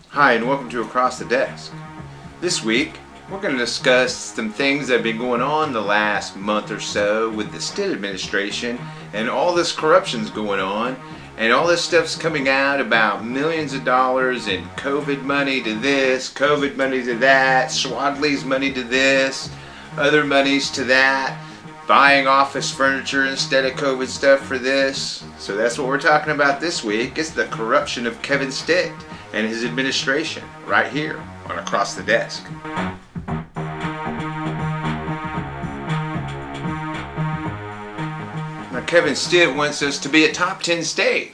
Hi, and welcome to Across the Desk. This week, we're going to discuss some things that have been going on the last month or so with the Stitt administration and all this corruption's going on and all this stuff's coming out about millions of dollars in COVID money to this, COVID money to that, Swadley's money to this, other monies to that, buying office furniture instead of COVID stuff for this. So that's what we're talking about this week. It's the corruption of Kevin Stitt and his administration right here on Across the Desk. Now, Kevin Stitt wants us to be a top 10 state.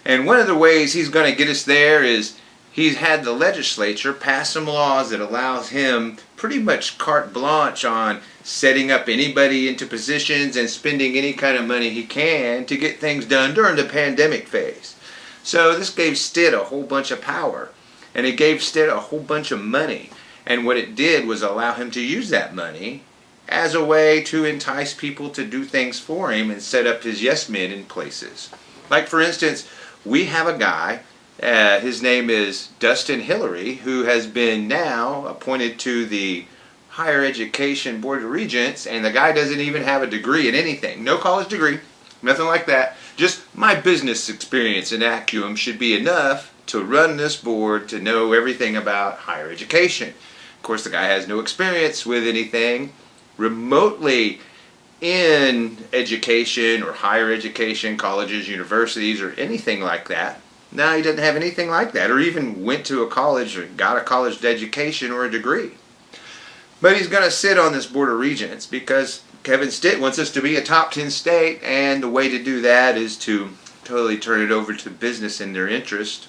And one of the ways he's going to get us there is he's had the legislature pass some laws that allows him pretty much carte blanche on setting up anybody into positions and spending any kind of money he can to get things done during the pandemic phase. So this gave Stitt a whole bunch of power, and it gave Stitt a whole bunch of money. And what it did was allow him to use that money as a way to entice people to do things for him and set up his yes men in places. Like, for instance, we have a guy, his name is Dustin Hillary, who has been now appointed to the Higher Education Board of Regents, and the guy doesn't even have a degree in anything. No college degree, nothing like that. Just my business experience and acumen should be enough to run this board to know everything about higher education. Of course, the guy has no experience with anything remotely in education or higher education, colleges, universities, or anything like that. No, he doesn't have anything like that, or even went to a college or got a college education or a degree. But he's going to sit on this Board of Regents because Kevin Stitt wants us to be a top 10 state, and the way to do that is to totally turn it over to business in their interest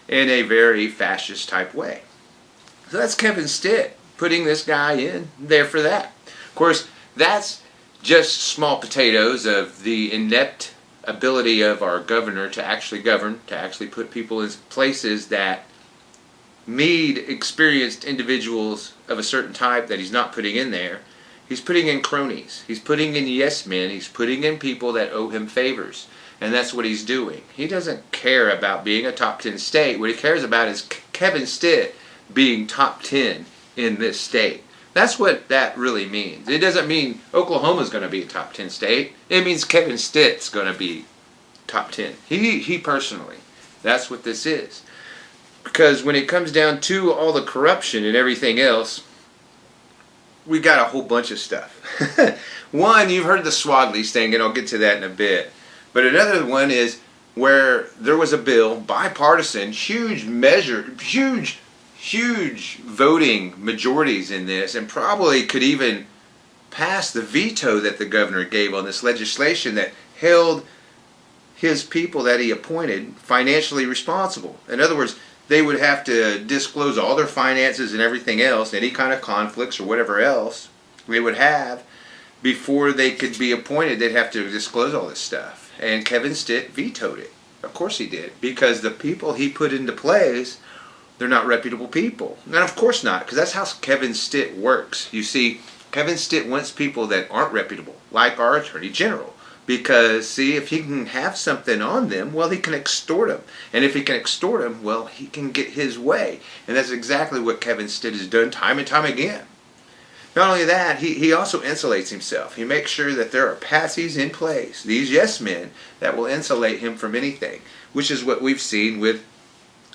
in a very fascist type way. So that's Kevin Stitt, putting this guy in there for that. Of course, that's just small potatoes of the inept ability of our governor to actually govern, to actually put people in places that need experienced individuals of a certain type that he's not putting in there. He's putting in cronies. He's putting in yes men. He's putting in people that owe him favors. And that's what he's doing. He doesn't care about being a top 10 state. What he cares about is Kevin Stitt being top 10 in this state. That's what that really means. It doesn't mean Oklahoma's going to be a top 10 state. It means Kevin Stitt's going to be top 10. He personally. That's what this is. Because when it comes down to all the corruption and everything else, we got a whole bunch of stuff. One, you've heard the Swadley's thing, and I'll get to that in a bit. But another one is where there was a bill, bipartisan, huge voting majorities in this, and probably could even pass the veto that the governor gave on this legislation that held his people that he appointed financially responsible. In other words, they would have to disclose all their finances and everything else, any kind of conflicts or whatever else they would have before they could be appointed. They'd have to disclose all this stuff. And Kevin Stitt vetoed it. Of course he did, because the people he put into place, they're not reputable people. And of course not, because that's how Kevin Stitt works. You see, Kevin Stitt wants people that aren't reputable, like our Attorney General. Because, see, if he can have something on them, well, he can extort them. And if he can extort them, well, he can get his way. And that's exactly what Kevin Stitt has done time and time again. Not only that, he also insulates himself. He makes sure that there are patsies in place, these yes men, that will insulate him from anything, which is what we've seen with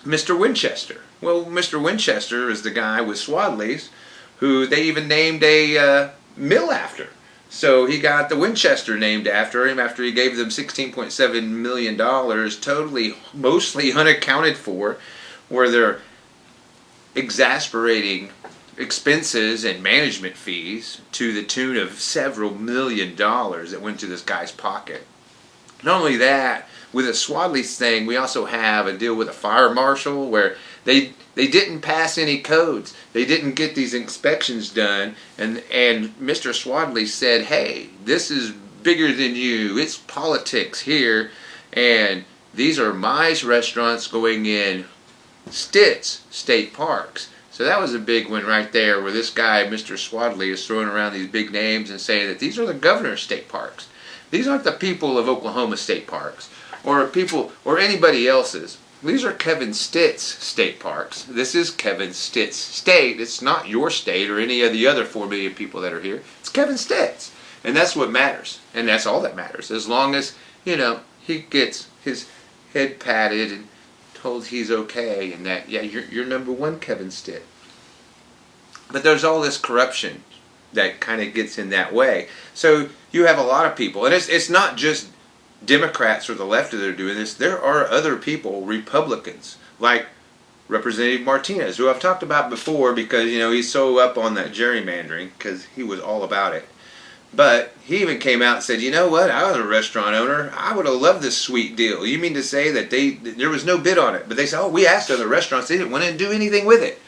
Mr. Winchester. Well, Mr. Winchester is the guy with Swadley's, who they even named a mill after. So he got the Winchester named after him after he gave them $16.7 million, totally, mostly unaccounted for, where they're exasperating expenses and management fees to the tune of several $1 million that went to this guy's pocket. Not only that, with the Swadley's thing, we also have a deal with a Fire Marshal where they didn't pass any codes. They didn't get these inspections done, and Mr. Swadley said, hey, this is bigger than you. It's politics here, and these are my restaurants going in Stitt's state parks. So that was a big one right there, where this guy, Mr. Swadley, is throwing around these big names and saying that these are the governor's state parks. These aren't the people of Oklahoma state parks, or people, or anybody else's. These are Kevin Stitt's state parks. This is Kevin Stitt's state. It's not your state or any of the other 4 million people that are here. It's Kevin Stitt's. And that's what matters. And that's all that matters. As long as, he gets his head patted and told he's okay and that, yeah, you're number one, Kevin Stitt. But there's all this corruption that kind of gets in that way. So you have a lot of people, and it's not just Democrats or the left that are doing this. There are other people, Republicans, like Representative Martinez, who I've talked about before because, he's so up on that gerrymandering because he was all about it. But he even came out and said, you know what, I was a restaurant owner. I would have loved this sweet deal. You mean to say that there was no bid on it? But they said, oh, we asked other restaurants. They didn't want to do anything with it.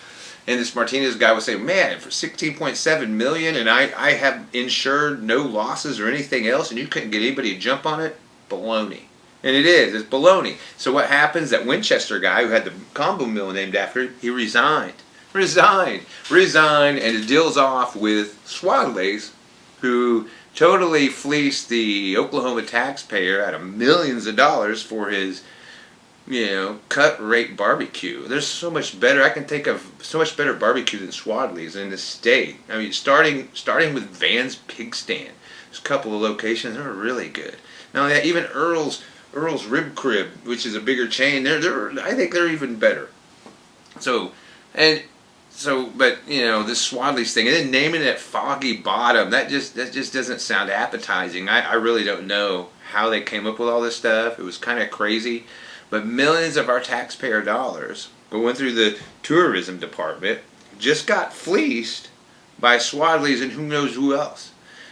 And this Martinez guy was saying, man, for $16.7 million and I have insured no losses or anything else and you couldn't get anybody to jump on it? Baloney. And it's baloney. So what happens, that Winchester guy who had the combo mill named after him, he resigned, and it deals off with Swadley's, who totally fleeced the Oklahoma taxpayer out of millions of dollars for his cut rate barbecue. There's so much better. I can think of so much better barbecue than Swadley's in the state. I mean, starting with Van's Pig Stand. There's a couple of locations that are really good. Now, even Earl's Rib Crib, which is a bigger chain, I think they're even better. But this Swadley's thing, and then naming it Foggy Bottom, that just doesn't sound appetizing. I really don't know how they came up with all this stuff. It was kind of crazy. But millions of our taxpayer dollars going through the tourism department just got fleeced by Swadley's and who knows who else.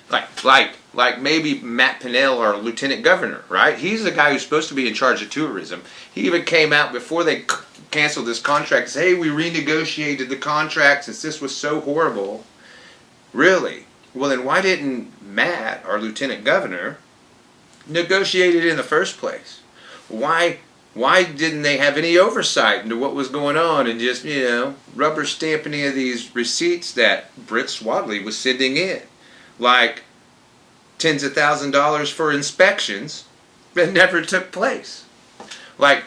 Like maybe Matt Pinnell, our lieutenant governor, right? He's the guy who's supposed to be in charge of tourism. He even came out before they canceled this contract and said, hey, we renegotiated the contract since this was so horrible. Really? Well, then why didn't Matt, our lieutenant governor, negotiate it in the first place? Why didn't they have any oversight into what was going on and just, rubber stamp any of these receipts that Britt Swadley was sending in? Like tens of thousands of dollars for inspections that never took place. Like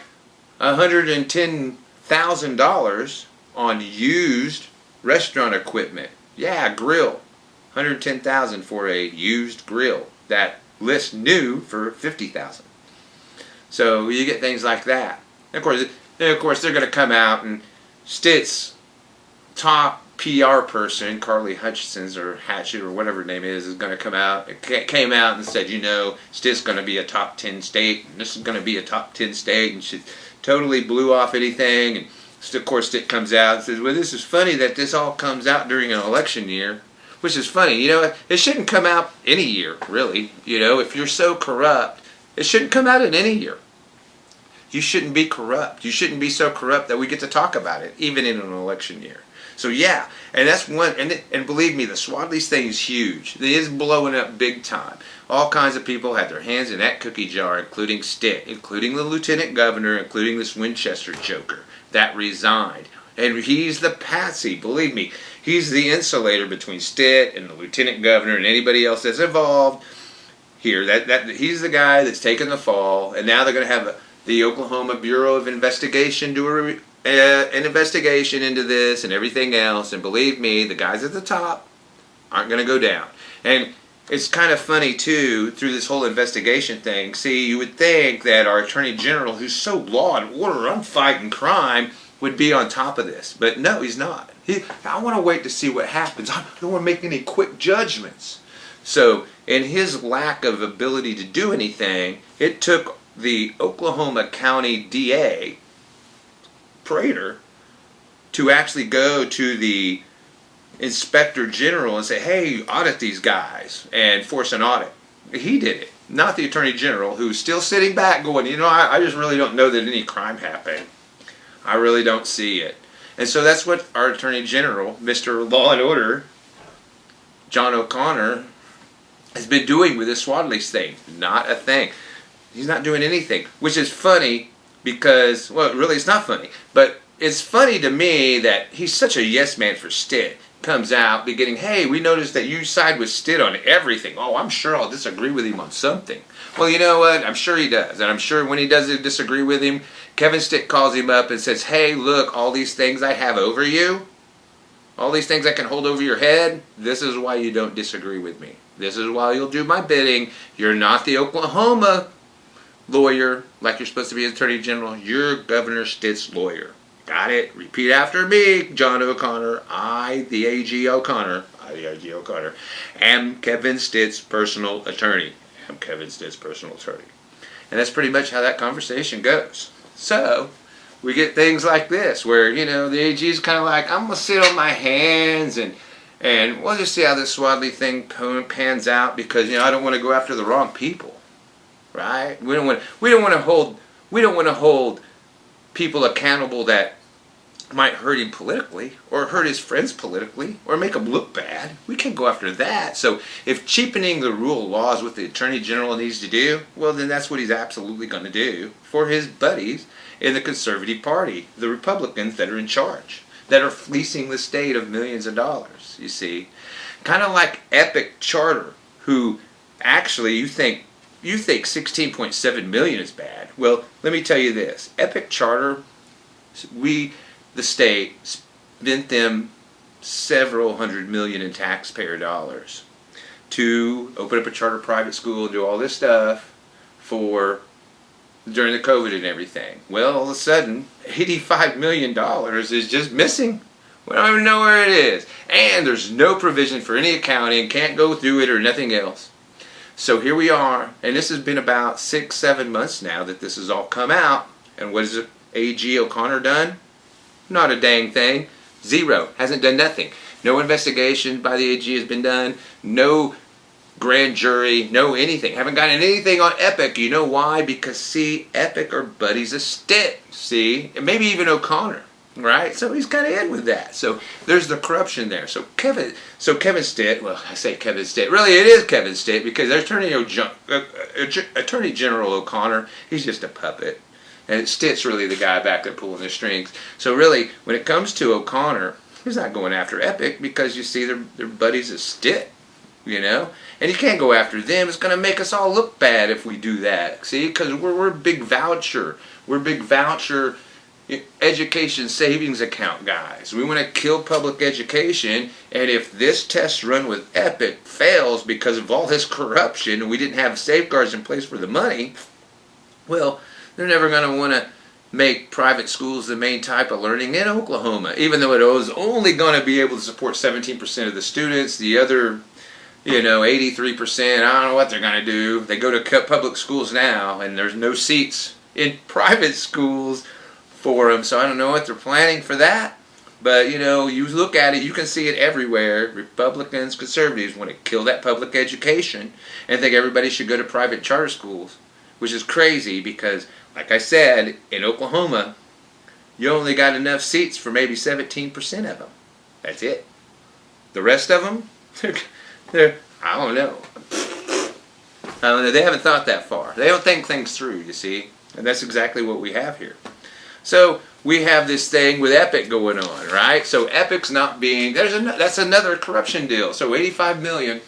$110,000 on used restaurant equipment. Yeah, grill. $110,000 for a used grill that lists new for $50,000. So you get things like that. And of course, they're going to come out and Stitt's top PR person, Carly Hutchinson or Hatchett or whatever her name is going to come out. It came out and said, Stitt's going to be a top 10 state, and this is going to be a top 10 state, and she totally blew off anything. And of course, Stitt comes out and says, well, this is funny that this all comes out during an election year, which is funny. It shouldn't come out any year, really. If you're so corrupt, it shouldn't come out in any year. You shouldn't be corrupt. You shouldn't be so corrupt that we get to talk about it, even in an election year. So yeah, and that's one, and believe me, the Swadley's thing is huge. It is blowing up big time. All kinds of people had their hands in that cookie jar, including Stitt, including the lieutenant governor, including this Winchester joker that resigned. And he's the patsy, believe me. He's the insulator between Stitt and the lieutenant governor and anybody else that's involved here. That he's the guy that's taken the fall, and now they're going to have the Oklahoma Bureau of Investigation do an investigation into this and everything else, and believe me, the guys at the top aren't going to go down. And it's kind of funny too, through this whole investigation thing. See, you would think that our Attorney General, who's so law and order, I'm fighting crime, would be on top of this, but no, he's not. I want to wait to see what happens. I don't want to make any quick judgments. So in his lack of ability to do anything, it took the Oklahoma County DA Prater to actually go to the Inspector General and say, hey, audit these guys and force an audit. He did it, not the Attorney General, who's still sitting back going, I just really don't know that any crime happened. I really don't see it. And so that's what our Attorney General, Mr. Law and Order, John O'Connor, has been doing with this Swadley's thing. Not a thing. He's not doing anything, which is funny because, well, really it's not funny, but it's funny to me that he's such a yes man for Stitt. comes out beginning, hey, we noticed that you side with Stitt on everything. Oh, I'm sure I'll disagree with him on something. Well, you know what? I'm sure he does. And I'm sure when he doesn't disagree with him, Kevin Stitt calls him up and says, hey, look, all these things I have over you, all these things I can hold over your head, this is why you don't disagree with me. This is why you'll do my bidding. You're not the Oklahoma lawyer like you're supposed to be Attorney General. You're Governor Stitt's lawyer. Got it? Repeat after me, John O'Connor. I, the AG O'Connor, am Kevin Stitt's personal attorney. I'm Kevin Stitt's personal attorney. And that's pretty much how that conversation goes. So, we get things like this where, you know, the AG is kind of like, I'm going to sit on my hands and we'll just see how this Swadley thing pans out because, you know, I don't want to go after the wrong people. Right? We don't want to hold people accountable that might hurt him politically or hurt his friends politically or make them look bad. We can't go after that. So if cheapening the rule of law is what the Attorney General needs to do, well, then that's what he's absolutely going to do for his buddies in the Conservative Party, the Republicans that are in charge, that are fleecing the state of millions of dollars, you see. Kind of like Epic Charter, who actually you think 16.7 million is bad. Well, let me tell you this. Epic Charter, the state, spent them several hundred million in taxpayer dollars to open up a charter private school and do all this stuff during the COVID and everything. Well, all of a sudden, $85 million is just missing. We don't even know where it is. And there's no provision for any accounting, can't go through it or nothing else. So here we are, and this has been about 6-7 months now that this has all come out. And what has AG O'Connor done? Not a dang thing. Zero. Hasn't done nothing. No investigation by the AG has been done. No grand jury. No anything. Haven't gotten anything on Epic. You know why? Because, see, Epic are buddies of Stitt. See? And maybe even O'Connor. Right? So he's kind of in with that. So there's the corruption there. So Kevin Stitt, well, I say Kevin Stitt. Really, it is Kevin Stitt because Attorney General O'Connor, he's just a puppet. And Stitt's really the guy back there pulling the strings. So really, when it comes to O'Connor, he's not going after Epic because you see they're buddies of Stitt, you know? And you can't go after them. It's going to make us all look bad if we do that. See? Because we're big voucher. We're big voucher education savings account guys. We want to kill public education, and if this test run with Epic fails because of all this corruption and we didn't have safeguards in place for the money, well, they're never going to want to make private schools the main type of learning in Oklahoma, even though it was only going to be able to support 17% of the students. The other, 83%, I don't know what they're going to do. They go to public schools now, and there's no seats in private schools for them, so I don't know what they're planning for that. But, you look at it, you can see it everywhere. Republicans, conservatives want to kill that public education and think everybody should go to private charter schools, which is crazy because, like I said, in Oklahoma, you only got enough seats for maybe 17% of them. That's it. The rest of them, I don't know. They haven't thought that far. They don't think things through, you see. And that's exactly what we have here. So we have this thing with Epic going on, right? So Epic's not being, that's another corruption deal. So 85 million,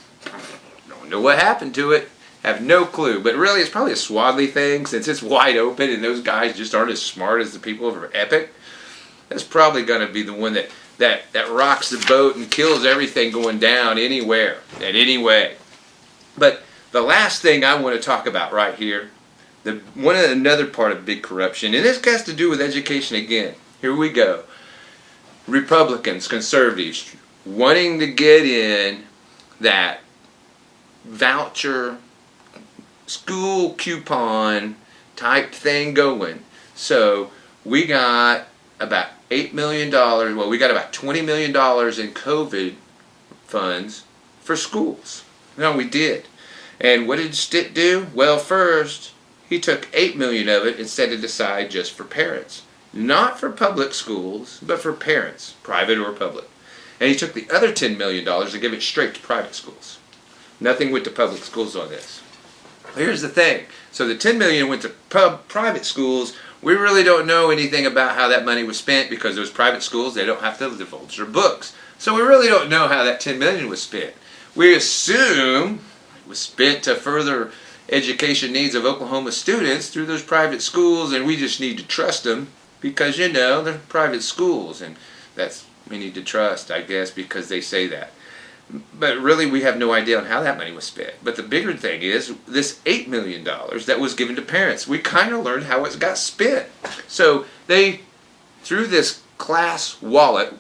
don't know what happened to it, have no clue. But really it's probably a Swadley thing since it's wide open and those guys just aren't as smart as the people over Epic. That's probably going to be the one that rocks the boat and kills everything going down anywhere and any way. But the last thing I want to talk about right here, another part of big corruption, and this has to do with education again. Here we go. Republicans, conservatives, wanting to get in that voucher, school coupon type thing going. So we got about $8 million, well, we got about $20 million in COVID funds for schools. No, we did. And what did Stitt do? Well, first, he took $8 million of it and set it aside just for parents. Not for public schools, but for parents, private or public. And he took the other $10 million and gave it straight to private schools. Nothing went to public schools on this. Here's the thing. So the $10 million went to private schools We really don't know anything about how that money was spent because those private schools, they don't have to divulge their books. So we really don't know how that $10 million was spent. We assume it was spent to further education needs of Oklahoma students through those private schools, and we just need to trust them because, you know, they're private schools, and we need to trust, I guess, because they say that. But really, we have no idea on how that money was spent. But the bigger thing is this $8 million that was given to parents. We kind of learned how it got spent. So they, through this class wallet,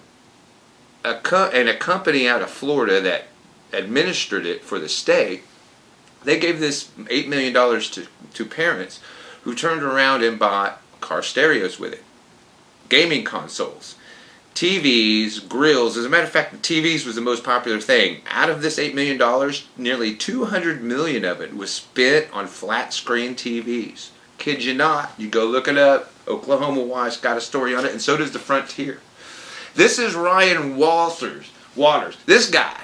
and a company out of Florida that administered it for the state, they gave this $8 million to parents who turned around and bought car stereos with it, gaming consoles, TVs, grills. As a matter of fact, the TVs was the most popular thing. Out of this $8 million, nearly $200 million of it was spent on flat screen TVs. Kid you not. You go look it up. Oklahoma Watch got a story on it, and so does the Frontier. This is Ryan Waters. This guy,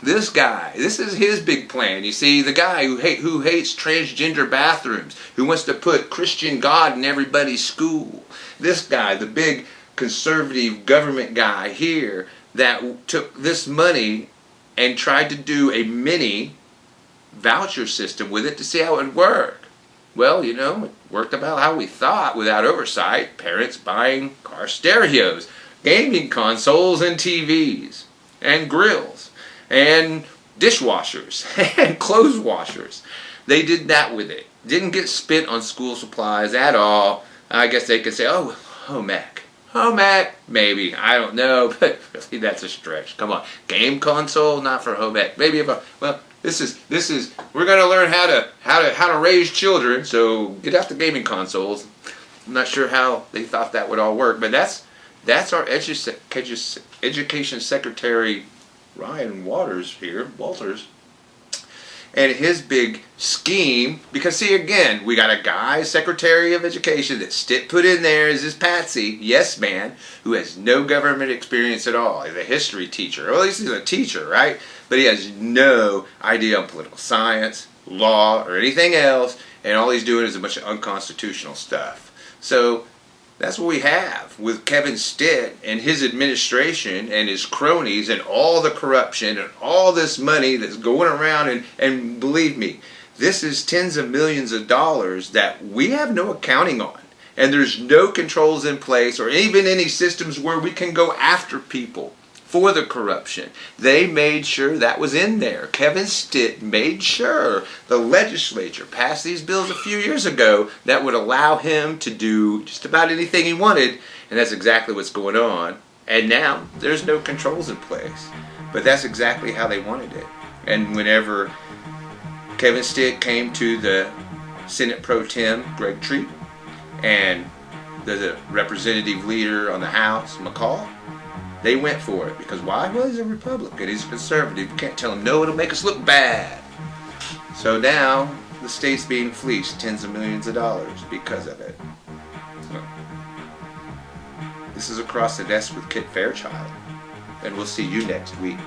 this is his big plan. You see, the guy who hates transgender bathrooms, who wants to put Christian God in everybody's school. This guy, the big conservative government guy here that took this money and tried to do a mini-voucher system with it to see how it would work. Well, you know, it worked about how we thought without oversight. Parents buying car stereos, gaming consoles and TVs, and grills, and dishwashers, and clothes washers. They did that with it. Didn't get spent on school supplies at all. I guess they could say, oh, home ec. Home ec, maybe. I don't know, but really that's a stretch. Come on. Game console, not for home ec. Maybe well, this is we're gonna learn how to raise children, so get out the gaming consoles. I'm not sure how they thought that would all work, but that's our education secretary Ryan Walters, and his big scheme. Because see, again, we got a guy, Secretary of Education, that Stitt put in there as his patsy, yes man, who has no government experience at all. He's a history teacher, or at least he's a teacher, right? But he has no idea on political science, law, or anything else, and all he's doing is a bunch of unconstitutional stuff. So that's what we have with Kevin Stitt and his administration and his cronies and all the corruption and all this money that's going around. And believe me, this is tens of millions of dollars that we have no accounting on. And there's no controls in place or even any systems where we can go after people for the corruption. They made sure that was in there. Kevin Stitt made sure the legislature passed these bills a few years ago that would allow him to do just about anything he wanted, and that's exactly what's going on. And now there's no controls in place. But that's exactly how they wanted it. And whenever Kevin Stitt came to the Senate Pro Tem, Greg Treat, and the representative leader on the House, McCall, they went for it. Because why? Well, he's a Republican. He's a conservative. You can't tell him, no, it'll make us look bad. So now the state's being fleeced tens of millions of dollars because of it. So, this is Across the Desk with Kit Fairchild. And we'll see you next week.